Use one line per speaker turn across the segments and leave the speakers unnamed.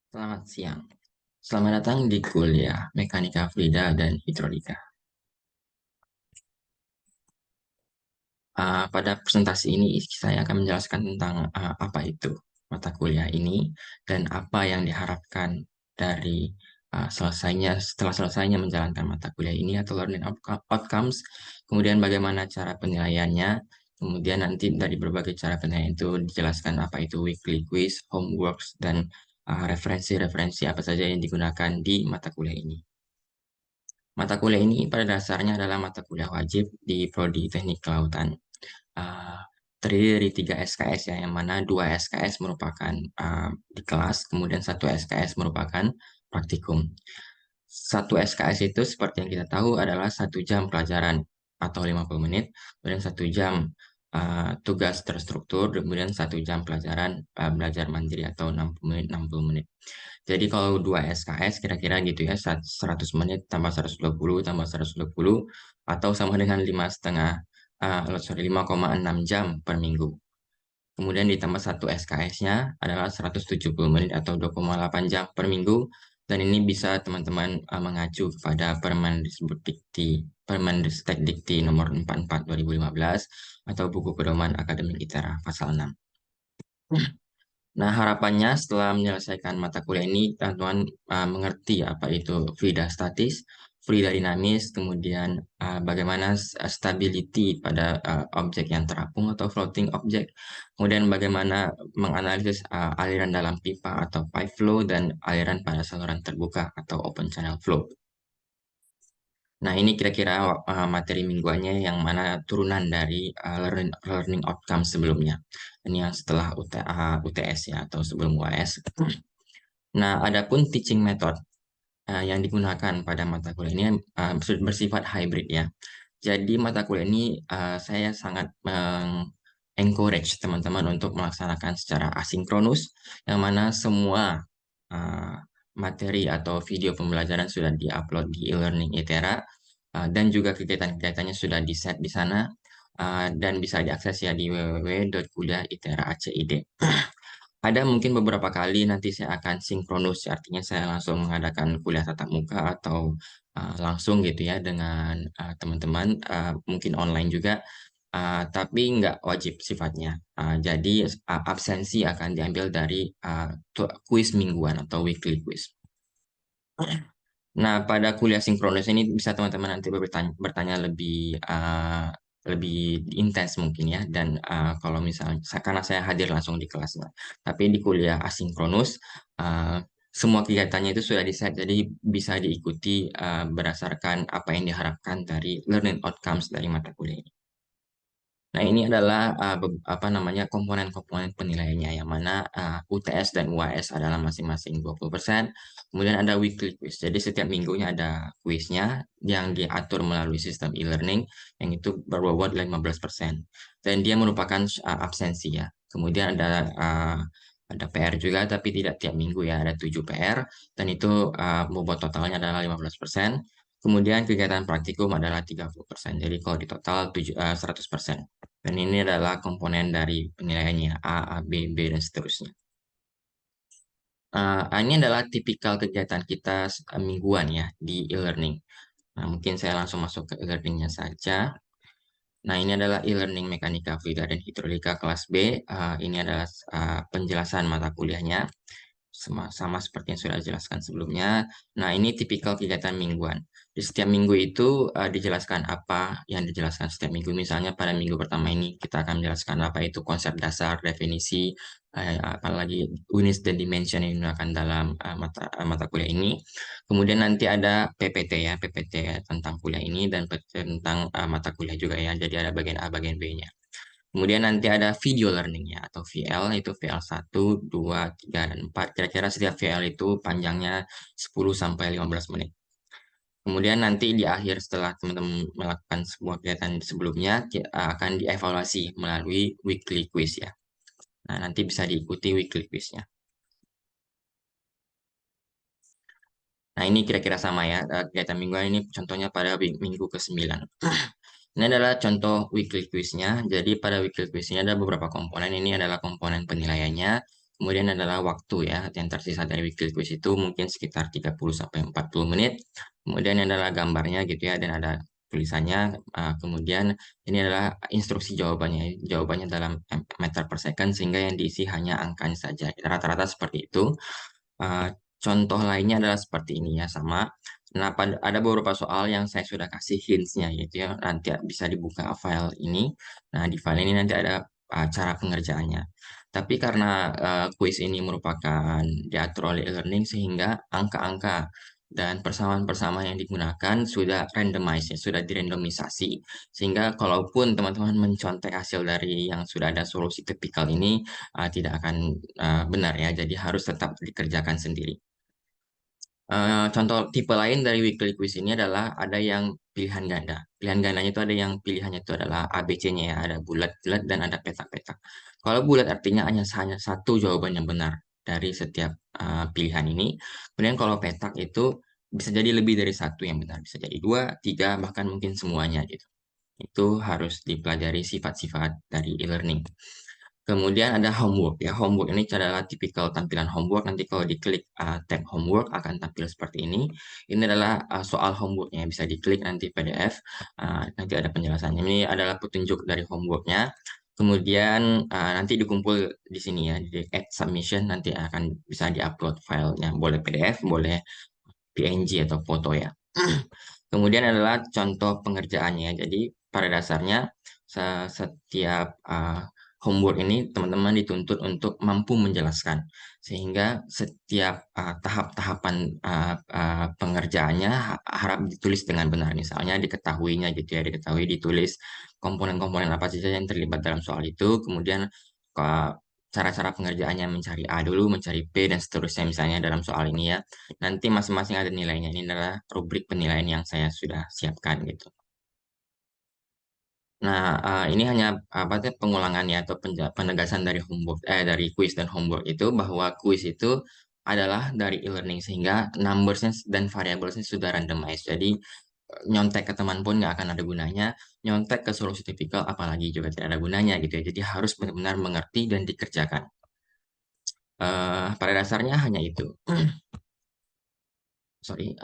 Selamat siang. Selamat datang di kuliah Mekanika Fluida dan Hidrolika. Pada presentasi ini saya akan menjelaskan tentang apa itu mata kuliah ini dan apa yang diharapkan dari setelah selesainya menjalankan mata kuliah ini atau learning outcomes, kemudian bagaimana cara penilaiannya, kemudian nanti dari berbagai cara penilaian itu dijelaskan apa itu weekly quiz, homeworks, dan referensi-referensi apa saja yang digunakan di mata kuliah ini. Mata kuliah ini pada dasarnya adalah mata kuliah wajib di Prodi Teknik Kelautan. Uh, Terdiri dari 3 SKS ya, yang mana 2 SKS merupakan di kelas, kemudian 1 SKS merupakan praktikum. 1 SKS itu seperti yang kita tahu adalah 1 jam pelajaran atau 50 menit, kemudian 1 jam tugas terstruktur, kemudian 1 jam pelajaran belajar mandiri atau 60 menit, 60 menit. Jadi kalau 2 SKS kira-kira gitu ya, 100 menit tambah 120 tambah 120 atau sama dengan 5,6 jam per minggu. Kemudian ditambah 1 SKS-nya adalah 170 menit atau 2,8 jam per minggu. Dan ini bisa teman-teman mengacu kepada Permendikti Dikti nomor 44 2015 atau buku pedoman akademik ITERA pasal 6. Nah, harapannya setelah menyelesaikan mata kuliah ini, teman-teman mengerti apa itu fluida statis, fluida dinamis, kemudian bagaimana stability pada objek yang terapung atau floating object, kemudian bagaimana menganalisis aliran dalam pipa atau pipe flow, dan aliran pada saluran terbuka atau open channel flow. Nah, ini kira-kira materi mingguannya yang mana turunan dari learning outcome sebelumnya. Ini yang setelah UTS ya, atau sebelum UAS. Nah, adapun teaching method yang digunakan pada mata kuliah ini bersifat hybrid ya. Jadi mata kuliah ini saya sangat encourage teman-teman untuk melaksanakan secara asinkronus, yang mana semua uh, materi atau video pembelajaran sudah diupload di e-learning ITERA, dan juga kegiatan-kegiatannya sudah di-set di sana, dan bisa diakses ya di www.kuliahitera.acid. Ada mungkin beberapa kali nanti saya akan sinkronus, artinya saya langsung mengadakan kuliah tatap muka atau langsung gitu ya dengan teman-teman, mungkin online juga, tapi nggak wajib sifatnya. Jadi absensi akan diambil dari kuis mingguan atau weekly quiz. Nah, pada kuliah sinkronus ini bisa teman-teman nanti bertanya lebih intens mungkin ya. Dan kalau misalnya, karena saya hadir langsung di kelasnya. Tapi di kuliah asinkronus, uh, semua kegiatannya itu sudah di-set, jadi bisa diikuti berdasarkan apa yang diharapkan dari learning outcomes dari mata kuliah ini. Nah, ini adalah apa namanya komponen-komponen penilaiannya, yang mana UTS dan UAS adalah masing-masing 20%. Kemudian ada weekly quiz. Jadi setiap minggunya ada kuisnya yang diatur melalui sistem e-learning, yang itu berbobot 15%. Dan dia merupakan absensi ya. Kemudian ada PR juga, tapi tidak tiap minggu ya. Ada 7 PR, dan itu bobot totalnya adalah 15%. Kemudian kegiatan praktikum adalah 30%. Jadi kalau di total 100%. Dan ini adalah komponen dari penilaiannya A, B, B, dan seterusnya. Ini adalah tipikal kegiatan kita mingguan ya di e-learning. Nah, mungkin saya langsung masuk ke e-learningnya saja. Nah, ini adalah e-learning mekanika fluida dan hidrolika kelas B. Ini adalah penjelasan mata kuliahnya, sama seperti yang sudah dijelaskan sebelumnya. Nah, ini tipikal kegiatan mingguan. Di setiap minggu itu dijelaskan apa yang dijelaskan setiap minggu. Misalnya pada minggu pertama ini kita akan menjelaskan apa itu konsep dasar, definisi, apalagi units dan dimension yang digunakan dalam mata kuliah ini. Kemudian nanti ada PPT ya, PPT tentang kuliah ini, dan PPT tentang mata kuliah juga ya. Jadi ada bagian A, bagian B-nya. Kemudian nanti ada video learning-nya atau VL, itu VL 1, 2, 3, dan 4. Kira-kira setiap VL itu panjangnya 10 sampai 15 menit. Kemudian nanti di akhir setelah teman-teman melakukan sebuah kegiatan sebelumnya, akan dievaluasi melalui weekly quiz ya. Nah, nanti bisa diikuti weekly quiz-nya. Nah, ini kira-kira sama ya, kegiatan mingguan ini contohnya pada minggu ke-9. Ini adalah contoh weekly quiz-nya. Jadi pada weekly quiz ini ada beberapa komponen. Ini adalah komponen penilaiannya. Kemudian adalah waktu ya, yang tersisa dari weekly quiz itu mungkin sekitar 30 sampai 40 menit. Kemudian adalah gambarnya gitu ya, dan ada tulisannya. Kemudian ini adalah instruksi jawabannya. Jawabannya dalam meter per second, sehingga yang diisi hanya angkanya saja. Rata-rata seperti itu. Uh, Contoh lainnya adalah seperti ini ya, sama. Nah, ada beberapa soal yang saya sudah kasih hints-nya gitu ya. Nanti bisa dibuka file ini. Nah, di file ini nanti ada cara pengerjaannya. Tapi karena kuis ini merupakan diatur oleh e-learning, sehingga angka-angka dan persamaan-persamaan yang digunakan sudah randomized ya, sudah dirandomisasi. Sehingga kalaupun teman-teman mencontek hasil dari yang sudah ada solusi tipikal ini, tidak akan benar ya, jadi harus tetap dikerjakan sendiri. Contoh tipe lain dari weekly quiz ini adalah ada yang pilihan ganda. Pilihan gandanya itu ada yang pilihannya itu adalah ABC-nya ya, ada bulat-bulat dan ada petak-petak. Kalau bulat artinya hanya satu jawaban yang benar dari setiap pilihan ini. Kemudian kalau petak itu bisa jadi lebih dari satu yang benar, bisa jadi dua, tiga, bahkan mungkin semuanya gitu. Itu harus dipelajari sifat-sifat dari e-learning. Kemudian ada homework ya. Homework ini adalah tipikal tampilan homework. Nanti kalau diklik tab homework akan tampil seperti ini. Ini adalah soal homeworknya. Bisa diklik nanti PDF. Nanti ada penjelasannya. Ini adalah petunjuk dari homeworknya. Kemudian nanti dikumpul di sini ya, di add submission, nanti akan bisa diupload filenya. Boleh PDF, boleh PNG atau foto ya. Kemudian adalah contoh pengerjaannya. Jadi pada dasarnya setiap homework ini teman-teman dituntut untuk mampu menjelaskan, sehingga setiap tahap-tahapan pengerjaannya harap ditulis dengan benar. Misalnya diketahuinya gitu ya, diketahui ditulis komponen-komponen apa saja yang terlibat dalam soal itu. Kemudian cara-cara pengerjaannya, mencari A dulu, mencari B, dan seterusnya misalnya dalam soal ini ya. Nanti masing-masing ada nilainya. Ini adalah rubrik penilaian yang saya sudah siapkan gitu. Nah, ini hanya apa sih pengulangannya atau penegasan dari homework, dari quiz dan homework itu, bahwa quiz itu adalah dari e-learning, sehingga numbersnya dan variablesnya sudah randomized. Jadi nyontek ke teman pun nggak akan ada gunanya, nyontek ke solusi tipikal apalagi juga tidak ada gunanya gitu ya. Jadi harus benar-benar mengerti dan dikerjakan. Pada dasarnya hanya itu. Sorry.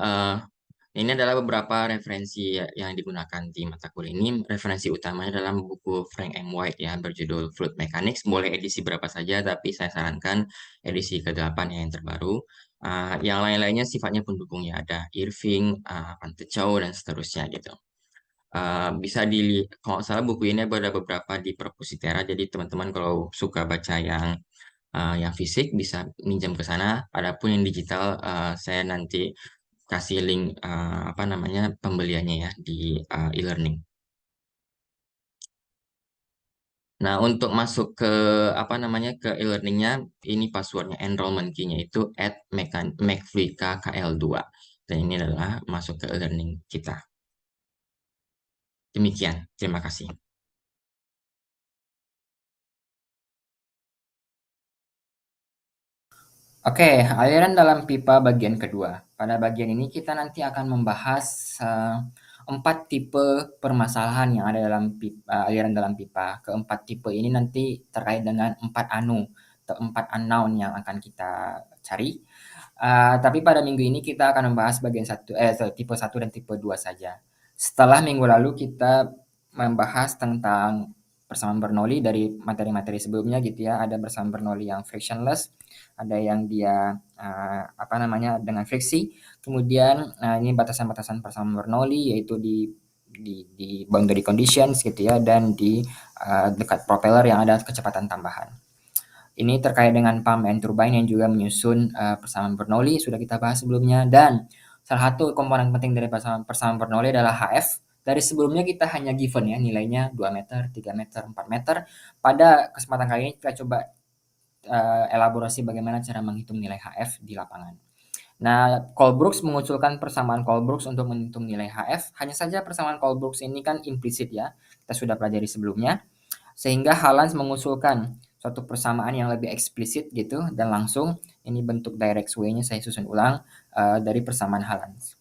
Ini adalah beberapa referensi yang digunakan di mata kuliah ini. Referensi utamanya dalam buku Frank M. White ya, berjudul Fluid Mechanics. Boleh edisi berapa saja, tapi saya sarankan edisi ke-8 yang terbaru. Yang lain-lainnya sifatnya pendukung ya, ada Irving, Van Techau, dan seterusnya gitu. Bisa dilihat, kalau nggak salah buku ini ada beberapa di Perpusitera, jadi teman-teman kalau suka baca yang fisik bisa minjam ke sana. Adapun yang digital, saya nanti kasih link apa namanya pembeliannya ya di e-learning. Nah, untuk masuk ke apa namanya ke e-learningnya, ini passwordnya, enrollment key-nya itu @mcflikakl2. Dan ini adalah masuk ke e-learning kita. Demikian, terima kasih.
Oke, aliran dalam pipa bagian kedua. Pada bagian ini kita nanti akan membahas 4 tipe permasalahan yang ada dalam aliran dalam pipa. Keempat tipe ini nanti terkait dengan 4 atau 4 unknown yang akan kita cari. Tapi pada minggu ini kita akan membahas tipe 1 dan tipe 2 saja. Setelah minggu lalu kita membahas tentang persamaan Bernoulli dari materi-materi sebelumnya gitu ya. Ada persamaan Bernoulli yang frictionless, ada yang dia dengan friksi. Kemudian ini batasan-batasan persamaan Bernoulli yaitu di boundary conditions gitu ya, dan di dekat propeller yang ada kecepatan tambahan. Ini terkait dengan pump and turbine yang juga menyusun persamaan Bernoulli, sudah kita bahas sebelumnya. Dan salah satu komponen penting dari persamaan Bernoulli adalah HF. Dari sebelumnya kita hanya given ya nilainya 2 meter, 3 meter, 4 meter. Pada kesempatan kali ini kita coba elaborasi bagaimana cara menghitung nilai HF di lapangan. Nah, Colbrooks mengusulkan persamaan Colbrooks untuk menghitung nilai HF. Hanya saja persamaan Colbrooks ini kan implisit ya, kita sudah pelajari sebelumnya. Sehingga Halans mengusulkan suatu persamaan yang lebih eksplisit gitu, dan langsung ini bentuk direct way-nya saya susun ulang dari persamaan Halans.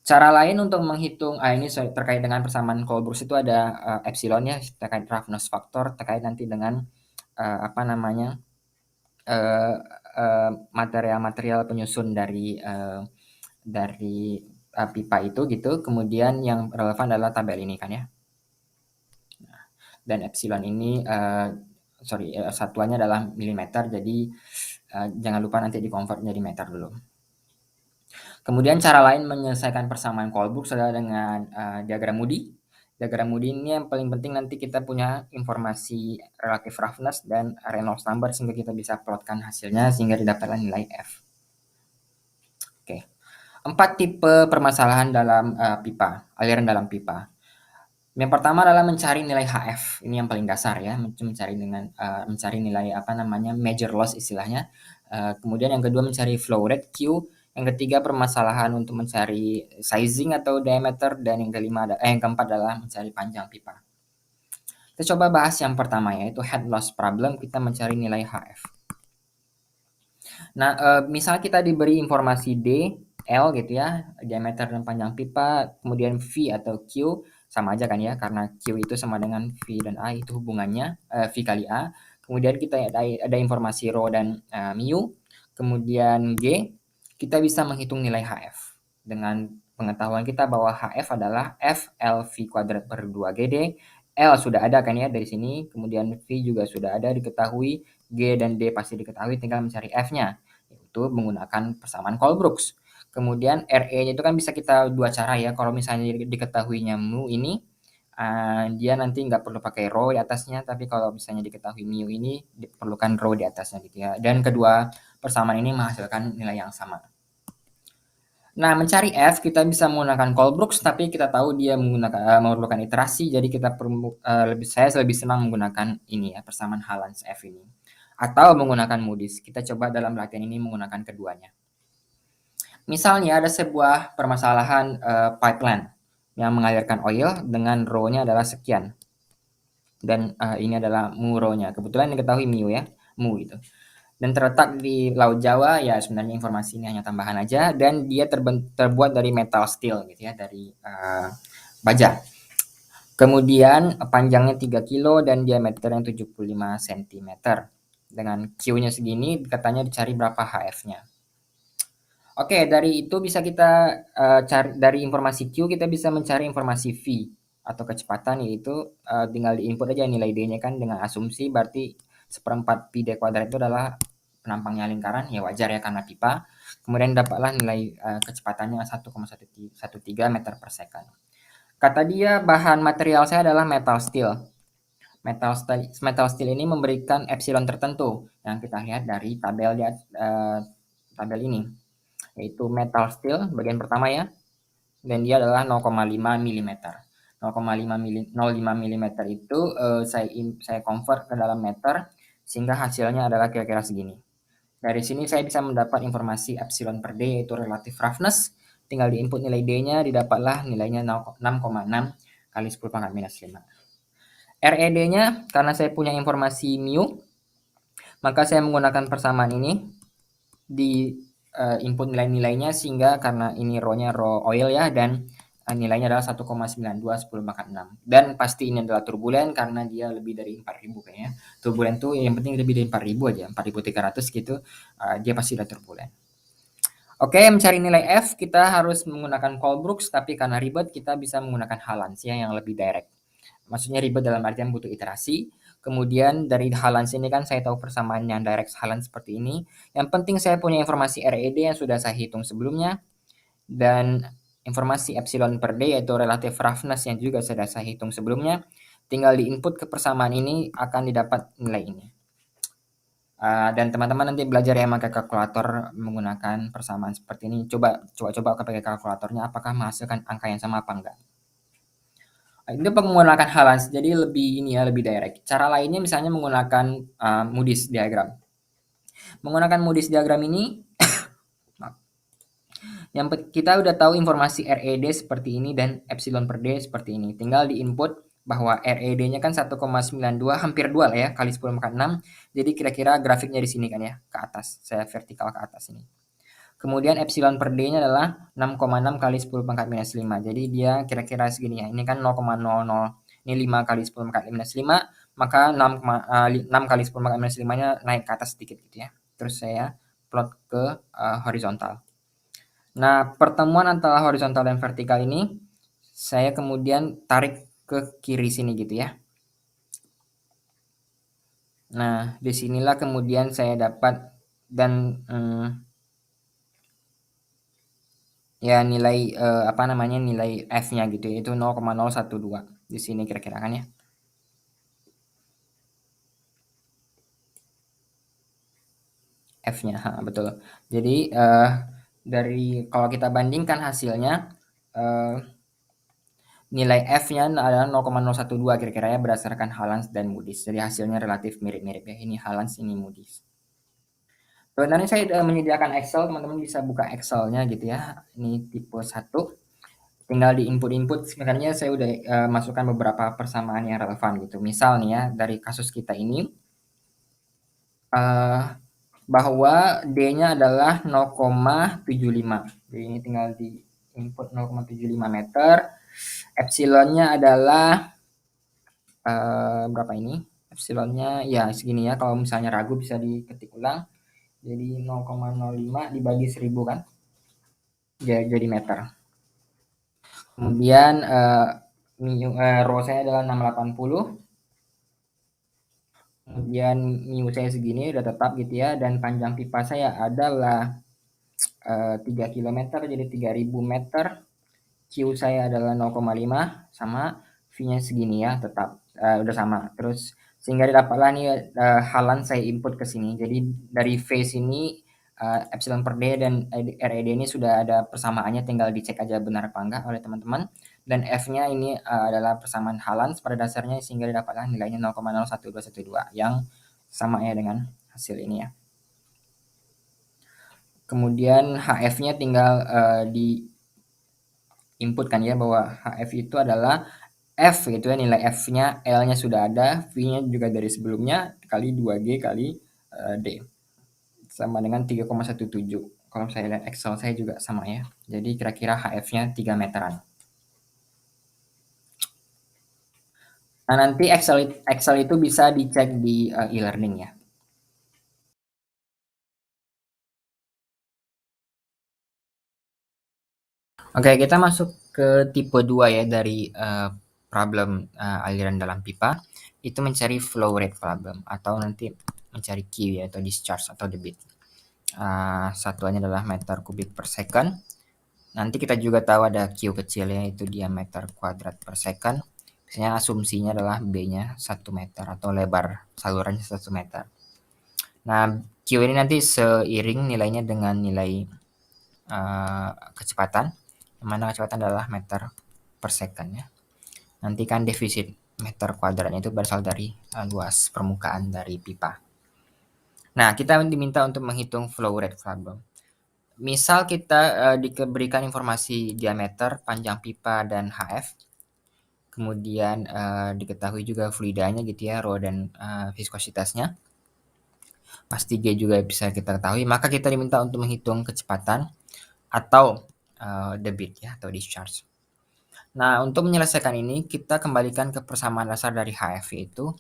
Cara lain untuk menghitung ini terkait dengan persamaan Colbrooks itu ada epsilon ya, terkait roughness factor, terkait nanti dengan uh, material-material penyusun dari pipa itu gitu. Kemudian yang relevan adalah tabel ini kan ya. Dan epsilon ini satuannya adalah milimeter, jadi jangan lupa nanti di-convert menjadi meter dulu. Kemudian cara lain menyelesaikan persamaan Colbrooks adalah dengan diagram Moody. Diagram Moody ini yang paling penting, nanti kita punya informasi relative roughness dan Reynolds number sehingga kita bisa plotkan hasilnya sehingga didapatkan nilai F. Oke. 4 tipe permasalahan dalam pipa, aliran dalam pipa. Yang pertama adalah mencari nilai HF. Ini yang paling dasar ya, mencari nilai major loss istilahnya. Kemudian yang kedua mencari flow rate Q. Yang ketiga permasalahan untuk mencari sizing atau diameter, dan yang keempat adalah mencari panjang pipa. Kita coba bahas yang pertama, yaitu head loss problem. Kita mencari nilai HF. Nah, misal kita diberi informasi D, L gitu ya, diameter dan panjang pipa, kemudian V atau Q, sama aja kan ya, karena Q itu sama dengan V dan A, itu hubungannya V kali A. Kemudian kita ada informasi rho dan mu. Kemudian G, kita bisa menghitung nilai HF dengan pengetahuan kita bahwa HF adalah F LV kuadrat per 2GD. L sudah ada kan ya dari sini, kemudian V juga sudah ada diketahui, G dan D pasti diketahui, tinggal mencari F-nya, yaitu menggunakan persamaan Colbrooks. Kemudian RE-nya itu kan bisa kita dua cara ya. Kalau misalnya diketahuinya mu ini, dia nanti nggak perlu pakai rho di atasnya, tapi kalau misalnya diketahui mu ini diperlukan rho di atasnya gitu ya. Dan kedua persamaan ini menghasilkan nilai yang sama. Nah, mencari F kita bisa menggunakan Colbrooks, tapi kita tahu dia memerlukan iterasi, jadi saya lebih senang menggunakan ini ya, persamaan Halans F ini. Atau menggunakan Moody's. Kita coba dalam latihan ini menggunakan keduanya. Misalnya ada sebuah permasalahan pipeline yang mengalirkan oil dengan rho-nya adalah sekian. Dan ini adalah mu rho-nya. Kebetulan diketahui mu ya, mu gitu. Dan terletak di Laut Jawa, ya sebenarnya informasi ini hanya tambahan aja, dan dia terbuat dari metal steel gitu ya, dari baja. Kemudian panjangnya 3 kilo dan diameternya 75 cm. Dengan Q-nya segini, katanya dicari berapa HF-nya. Oke, dari itu bisa kita cari dari informasi Q, kita bisa mencari informasi V atau kecepatan, yaitu tinggal diinput aja nilai D-nya kan dengan asumsi berarti 1/4 pi D kuadrat itu adalah penampangnya lingkaran, ya wajar ya karena pipa. Kemudian dapatlah nilai kecepatannya 1,13 meter per second. Kata dia bahan material saya adalah metal steel. Metal steel ini memberikan epsilon tertentu yang kita lihat dari tabel ini, yaitu metal steel bagian pertama ya, dan dia adalah 0,5 mm. 0,05 mm itu saya convert ke dalam meter sehingga hasilnya adalah kira-kira segini. Dari sini saya bisa mendapat informasi epsilon per D, yaitu relative roughness. Tinggal diinput nilai D-nya, didapatlah nilainya 6,6 kali 10 pangkat minus 5. RED-nya, karena saya punya informasi mu, maka saya menggunakan persamaan ini di input nilai-nilainya, sehingga karena ini rho-nya rho oil ya, dan nilainya adalah 1,92 10 pangkat 6. Dan pasti ini adalah turbulen karena dia lebih dari 4000 kayaknya. Turbulen tuh yang penting lebih dari 4000 aja, 4300 gitu, dia pasti udah turbulen. Oke, mencari nilai F kita harus menggunakan Colbrooks, tapi karena ribet kita bisa menggunakan Halans ya, yang lebih direct. Maksudnya ribet dalam artian butuh iterasi. Kemudian dari Halans ini kan saya tahu persamaan yang direct Halans seperti ini. Yang penting saya punya informasi RED yang sudah saya hitung sebelumnya, dan informasi epsilon per D yaitu relative roughness yang juga sudah saya hitung sebelumnya. Tinggal diinput ke persamaan ini, akan didapat nilai ini. Dan teman-teman nanti belajar ya pakai kalkulator menggunakan persamaan seperti ini. Coba pakai kalkulatornya apakah menghasilkan angka yang sama apa enggak. Itu menggunakan Halans, jadi lebih direct. Cara lainnya misalnya menggunakan Moody's diagram. Menggunakan Moody's diagram ini yang kita udah tahu informasi RED seperti ini dan epsilon per D seperti ini. Tinggal diinput bahwa RED-nya kan 1,92, hampir 2 lah ya, kali 10 pangkat 6. Jadi kira-kira grafiknya di sini kan ya, ke atas. Saya vertikal ke atas ini. Kemudian epsilon per D-nya adalah 6,6 kali 10 pangkat minus 5. Jadi dia kira-kira segini ya. Ini kan 0,00. Ini 5 kali 10 pangkat minus 5. Maka 6 kali 10 pangkat minus 5-nya naik ke atas sedikit gitu ya. terus saya plot ke horizontal. Nah, pertemuan antara horizontal dan vertikal ini saya kemudian tarik ke kiri sini gitu ya. Nah, disinilah kemudian saya dapat dan ya nilai apa namanya nilai F-nya gitu ya, itu 0,012 di sini kira-kira kan ya. F-nya, betul. Jadi dari kalau kita bandingkan hasilnya nilai F-nya adalah 0,012 kira-kira ya berdasarkan Halans dan Moody's. Jadi hasilnya relatif mirip-mirip ya. Ini Halans, ini Moody's. Sebenarnya saya menyediakan Excel, teman-teman bisa buka Excel-nya gitu ya. Ini tipe 1. Tinggal di input-input sebenarnya saya udah masukkan beberapa persamaan yang relevan gitu. Misal nih ya, dari kasus kita ini bahwa D-nya adalah 0,75. Jadi ini tinggal di input 0,75 meter. Epsilonnya adalah berapa ini? Epsilonnya ya segini ya. Kalau misalnya ragu bisa diketik ulang. Jadi 0,05 dibagi 1000 kan? Jadi meter. Kemudian rho saya adalah 680. Kemudian mu saya segini udah tetap gitu ya. Dan panjang pipa saya adalah 3 km jadi 3000 meter. Q saya adalah 0,5 sama V-nya segini ya tetap udah sama. Terus sehingga didapatlah nih halan saya input ke sini. Jadi dari V sini epsilon per D dan RED ini sudah ada persamaannya, tinggal dicek aja benar apa enggak oleh teman-teman. Dan F-nya ini adalah persamaan halan pada dasarnya sehingga didapatlah nilainya 0,01212 yang sama ya dengan hasil ini ya. Kemudian HF-nya tinggal di input kan ya bahwa HF itu adalah F gitu ya, nilai F-nya, L-nya sudah ada, V-nya juga dari sebelumnya kali 2G kali D sama dengan 3,17. Kalau saya lihat Excel saya juga sama ya. Jadi kira-kira HF-nya 3 meteran. Nah, nanti Excel itu bisa dicek di e-learning ya. Oke, kita masuk ke tipe 2 ya dari problem aliran dalam pipa. Itu mencari flow rate problem atau nanti mencari Q ya atau discharge atau debit. Satuannya adalah meter kubik per second. Nanti kita juga tahu ada Q kecilnya itu diameter kuadrat per second. Biasanya asumsinya adalah B-nya 1 meter atau lebar salurannya 1 meter. Nah, Q ini nanti seiring nilainya dengan nilai kecepatan, yang mana kecepatan adalah meter per second ya. Nanti kan defisit meter kuadratnya itu berasal dari luas permukaan dari pipa. Nah, kita diminta untuk menghitung flow rate problem. Misal kita diberikan informasi diameter, panjang pipa, dan HF. Kemudian diketahui juga fluidanya gitu ya, rho dan viskositasnya. Pasti G juga bisa kita ketahui. Maka kita diminta untuk menghitung kecepatan atau debit ya, atau discharge. Nah, untuk menyelesaikan ini, kita kembalikan ke persamaan dasar dari HF, yaitu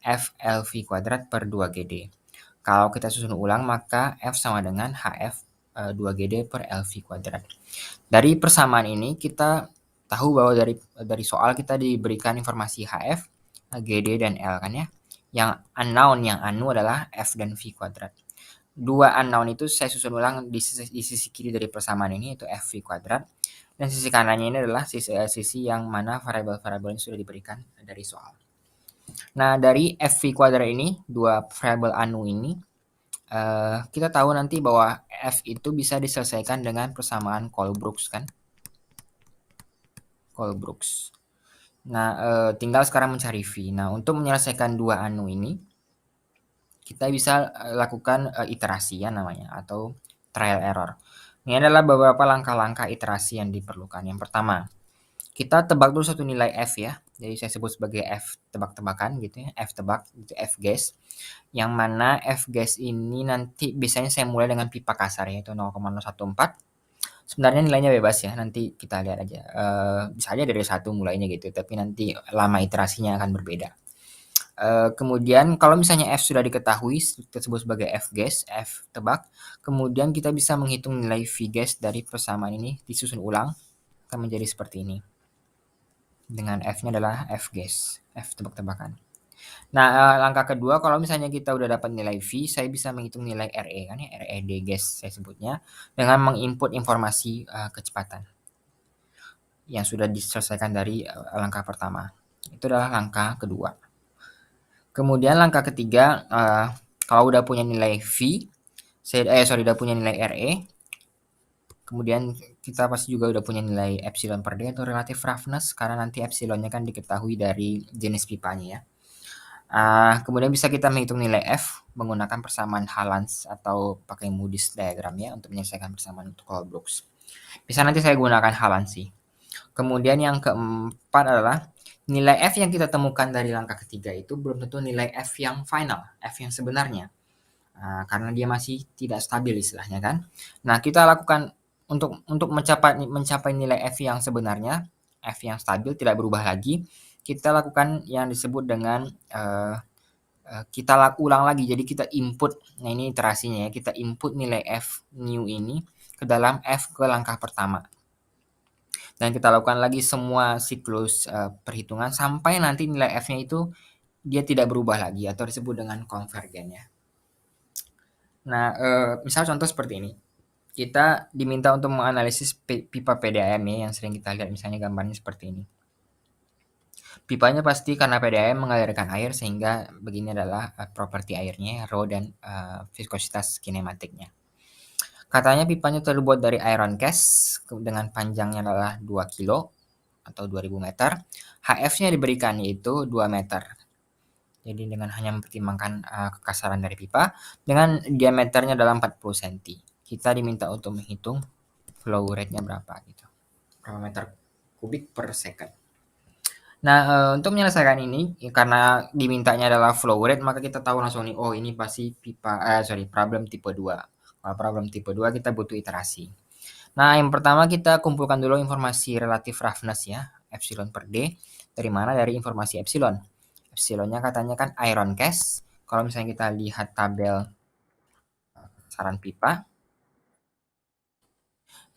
FLV kuadrat per 2GD. Kalau kita susun ulang, maka F sama dengan HF 2GD per LV kuadrat. Dari persamaan ini, kita tahu bahwa dari soal kita diberikan informasi HF, GD, dan L kan ya. Yang unknown, yang anu adalah F dan V kuadrat. Dua unknown itu saya susun ulang di sisi kiri dari persamaan ini, yaitu FV kuadrat. Dan sisi kanannya ini adalah sisi yang mana variabel-variabel yang sudah diberikan dari soal. Nah, dari FV kuadrat ini, dua variabel anu ini, kita tahu nanti bahwa F itu bisa diselesaikan dengan persamaan Colbrooks kan. Colbrooks. Nah, tinggal sekarang mencari V. Nah, untuk menyelesaikan dua anu ini, kita bisa lakukan iterasi ya namanya, atau trial error. Ini adalah beberapa langkah-langkah iterasi yang diperlukan. Yang pertama, kita tebak dulu satu nilai F ya. Jadi saya sebut sebagai F tebak-tebakan gitu ya. F tebak, itu F guess. Yang mana F guess ini nanti biasanya saya mulai dengan pipa kasar yaitu 0,014. Sebenarnya nilainya bebas ya, nanti kita lihat aja. Bisa aja dari 1 mulainya gitu, tapi nanti lama iterasinya akan berbeda. Kemudian kalau misalnya F sudah diketahui, kita sebut sebagai F guess, F tebak, kemudian kita bisa menghitung nilai V guess dari persamaan ini disusun ulang, akan menjadi seperti ini. Dengan F-nya adalah F guess, F tebak-tebakan. Nah, langkah kedua kalau misalnya kita udah dapat nilai V, saya bisa menghitung nilai RE kan ya, RED guess saya sebutnya, dengan menginput informasi kecepatan yang sudah diselesaikan dari langkah pertama. Itu adalah langkah kedua. Kemudian langkah ketiga, kalau udah punya nilai V, udah punya nilai RE, kemudian kita pasti juga udah punya nilai epsilon per D atau relative roughness, karena nanti epsilonnya kan diketahui dari jenis pipanya ya. Kemudian bisa kita menghitung nilai F menggunakan persamaan Halans atau pakai Moody's diagram ya untuk menyelesaikan persamaan untuk Colbrooks. Bisa nanti saya gunakan Halans sih. Kemudian yang keempat adalah nilai F yang kita temukan dari langkah ketiga itu belum tentu nilai F yang final, F yang sebenarnya. Karena dia masih tidak stabil istilahnya kan. Nah, kita lakukan untuk mencapai nilai F yang sebenarnya, F yang stabil tidak berubah lagi, kita lakukan yang disebut dengan kita ulang lagi. Jadi kita input, nah ini iterasinya ya, kita input nilai F new ini ke dalam F ke langkah pertama. Dan kita lakukan lagi semua siklus perhitungan sampai nanti nilai F-nya itu dia tidak berubah lagi atau disebut dengan konvergen ya. Nah, misal contoh seperti ini. Kita diminta untuk menganalisis pipa PDAM ya, yang sering kita lihat misalnya gambarnya seperti ini. Pipanya pasti karena PDAM mengalirkan air sehingga begini adalah properti airnya, rho dan viskositas kinematiknya. Katanya pipanya terbuat dari iron cast dengan panjangnya adalah 2 kilo atau 2000 meter. HF-nya diberikan yaitu 2 meter. Jadi dengan hanya mempertimbangkan kekasaran dari pipa dengan diameternya adalah 40 cm. Kita diminta untuk menghitung flow rate-nya berapa gitu. Berapa meter kubik per second. Nah, untuk menyelesaikan ini karena dimintanya adalah flow rate maka kita tahu langsung nih, oh ini pasti problem tipe 2. Kalau problem tipe 2 kita butuh iterasi. Nah, yang pertama kita kumpulkan dulu informasi relative roughness ya, epsilon per D. Dari mana? Dari informasi epsilon. Epsilonnya katanya kan iron cast. Kalau misalnya kita lihat tabel saran pipa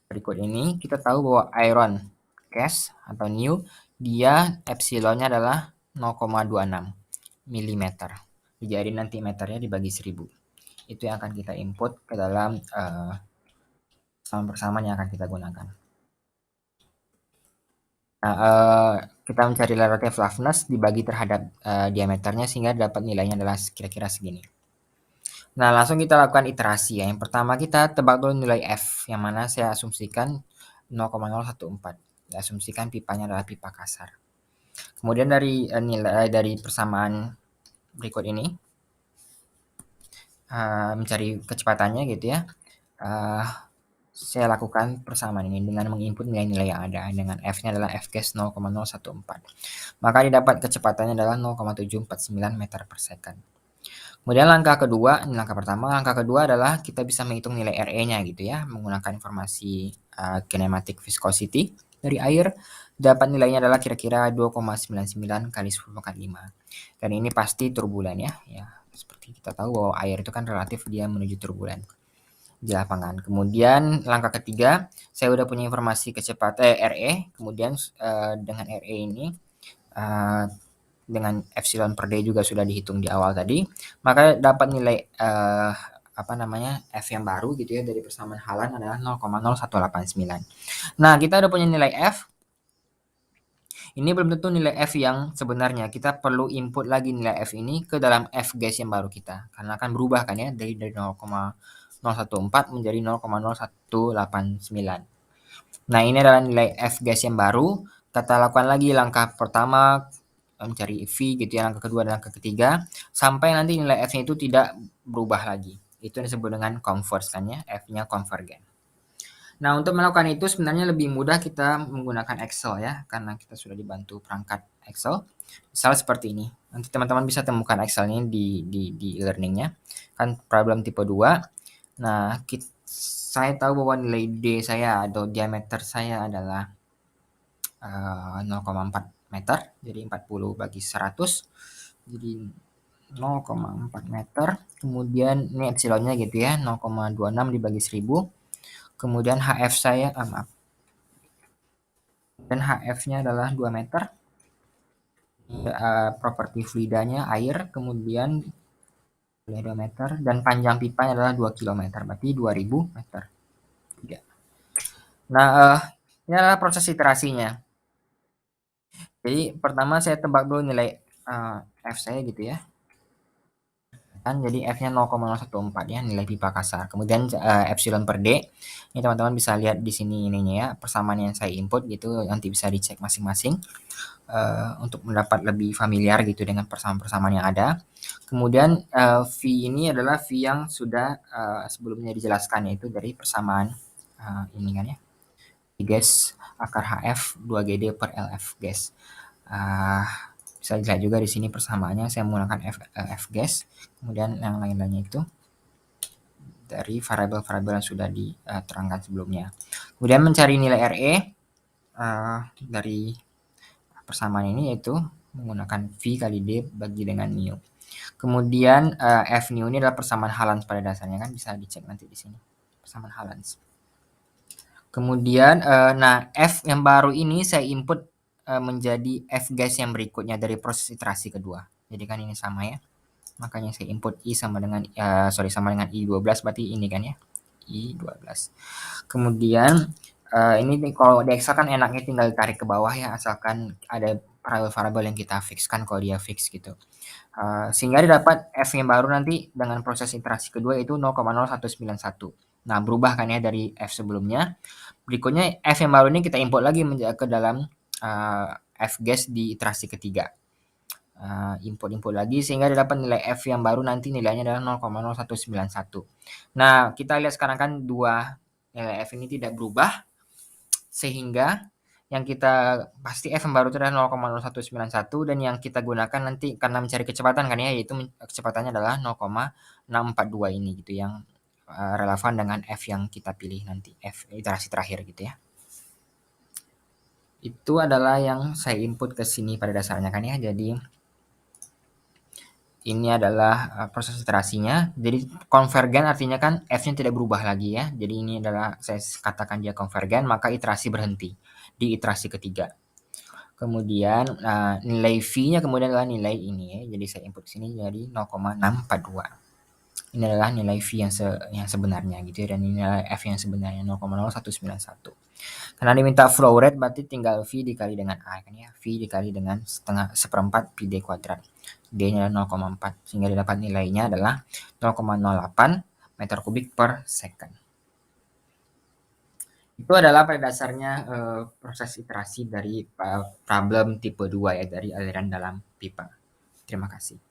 berikut ini, kita tahu bahwa iron cast atau new dia epsilonnya adalah 0,26 mm. Jadi nanti meternya dibagi 1000. Itu yang akan kita input ke dalam persamaan yang akan kita gunakan. Nah, kita mencari relative roughness dibagi terhadap diameternya sehingga dapat nilainya adalah kira-kira segini. Nah, langsung kita lakukan iterasi ya. Yang pertama kita tebak dulu nilai F, yang mana saya asumsikan 0,014. Saya asumsikan pipanya adalah pipa kasar. Kemudian dari persamaan berikut ini, mencari kecepatannya gitu ya. Saya lakukan persamaan ini dengan menginput nilai-nilai yang ada dengan F-nya adalah Fgas 0,014. Maka didapat kecepatannya adalah 0,749 meter per second. Kemudian langkah kedua, ini langkah pertama, langkah kedua adalah kita bisa menghitung nilai RE-nya gitu ya, menggunakan informasi kinematic viscosity dari air, dapat nilainya adalah kira-kira 2,99 kali 10/5. Dan ini pasti turbulen ya. Seperti kita tahu bahwa air itu kan relatif dia menuju turbulen di lapangan. Kemudian langkah ketiga, saya udah punya informasi kecepatan RE, kemudian dengan RE ini dengan epsilon per D juga sudah dihitung di awal tadi, maka dapat nilai F yang baru gitu ya dari persamaan Hallan adalah 0,0189. Nah, kita udah punya nilai F. Ini belum tentu nilai F yang sebenarnya. Kita perlu input lagi nilai F ini ke dalam F gas yang baru kita. Karena akan berubah kan ya dari 0,014 menjadi 0,0189. Nah, ini adalah nilai F gas yang baru. Kita lakukan lagi langkah pertama mencari V gitu ya, langkah kedua dan langkah ketiga sampai nanti nilai F-nya itu tidak berubah lagi. Itu disebut dengan converge kan ya, F-nya konvergen. Nah, untuk melakukan itu sebenarnya lebih mudah kita menggunakan Excel ya, karena kita sudah dibantu perangkat Excel. Misal seperti ini. Nanti teman-teman bisa temukan Excel-nya di learning-nya. Kan problem tipe 2. Nah, saya tahu bahwa nilai D saya atau diameter saya adalah 0,4 meter, jadi 40 bagi 100. Jadi 0,4 meter, kemudian ini epsilonnya gitu ya, 0,26 dibagi 1000, kemudian HF saya, maaf, dan HF-nya adalah 2 meter, properti fluidanya air, kemudian 2 meter, dan panjang pipanya adalah 2 kilometer, berarti 2000 meter. Nah, ini adalah proses iterasinya. Jadi pertama saya tebak dulu nilai F saya gitu ya. Kan jadi F-nya 0,014 ya, nilai pipa kasar. Kemudian epsilon per D. Ini teman-teman bisa lihat di sini ininya ya, persamaan yang saya input gitu, nanti bisa dicek masing-masing untuk mendapat lebih familiar gitu dengan persamaan-persamaan yang ada. Kemudian V ini adalah V yang sudah sebelumnya dijelaskan, yaitu dari persamaan ini kan ya, gas akar HF 2GD per LF gas. Bisa dilihat juga di sini persamaannya, saya menggunakan F gas, kemudian yang lain-lainnya itu dari variabel-variabel yang sudah diterangkan sebelumnya. Kemudian mencari nilai RE dari persamaan ini, yaitu menggunakan V kali D bagi dengan mu. Kemudian F nu ini adalah persamaan Haaland pada dasarnya, kan bisa dicek nanti di sini persamaan Haaland. Kemudian nah F yang baru ini saya input menjadi F gas yang berikutnya dari proses iterasi kedua. Jadi kan ini sama ya. Makanya saya input I sama dengan sama dengan I12, berarti ini kan ya. I12. Kemudian ini kalau di Excel kan enaknya tinggal ditarik ke bawah ya, asalkan ada variabel-variabel yang kita fixkan kalau dia fix gitu. Sehingga didapat F yang baru nanti dengan proses iterasi kedua itu 0,0191. Nah, berubah kan ya dari F sebelumnya. Berikutnya F yang baru ini kita import lagi ke dalam F gas di iterasi ketiga. Import lagi sehingga dapat nilai F yang baru nanti nilainya adalah 0,0191. Nah, kita lihat sekarang kan dua nilai F ini tidak berubah, sehingga yang kita pasti F yang baru itu adalah 0,0191, dan yang kita gunakan nanti karena mencari kecepatan kan ya, yaitu kecepatannya adalah 0,642 ini gitu, yang relevan dengan F yang kita pilih nanti, F iterasi terakhir gitu ya. Itu adalah yang saya input ke sini pada dasarnya kan ya. Jadi ini adalah proses iterasinya. Jadi konvergen artinya kan F-nya tidak berubah lagi ya. Jadi ini adalah saya katakan dia konvergen, maka iterasi berhenti di iterasi ketiga. Kemudian nilai V-nya kemudian adalah nilai ini ya. Jadi saya input sini jadi 0,642. Ini adalah nilai V yang sebenarnya gitu ya, dan ini nilai F yang sebenarnya 0,0191. Karena diminta flow rate, berarti tinggal V dikali dengan A kan ya. V dikali dengan seperempat pi D kuadrat. D-nya 0,4, sehingga didapat nilainya adalah 0,08 meter kubik per second. Itu adalah pada dasarnya proses iterasi dari problem tipe 2 ya, dari aliran dalam pipa. Terima kasih.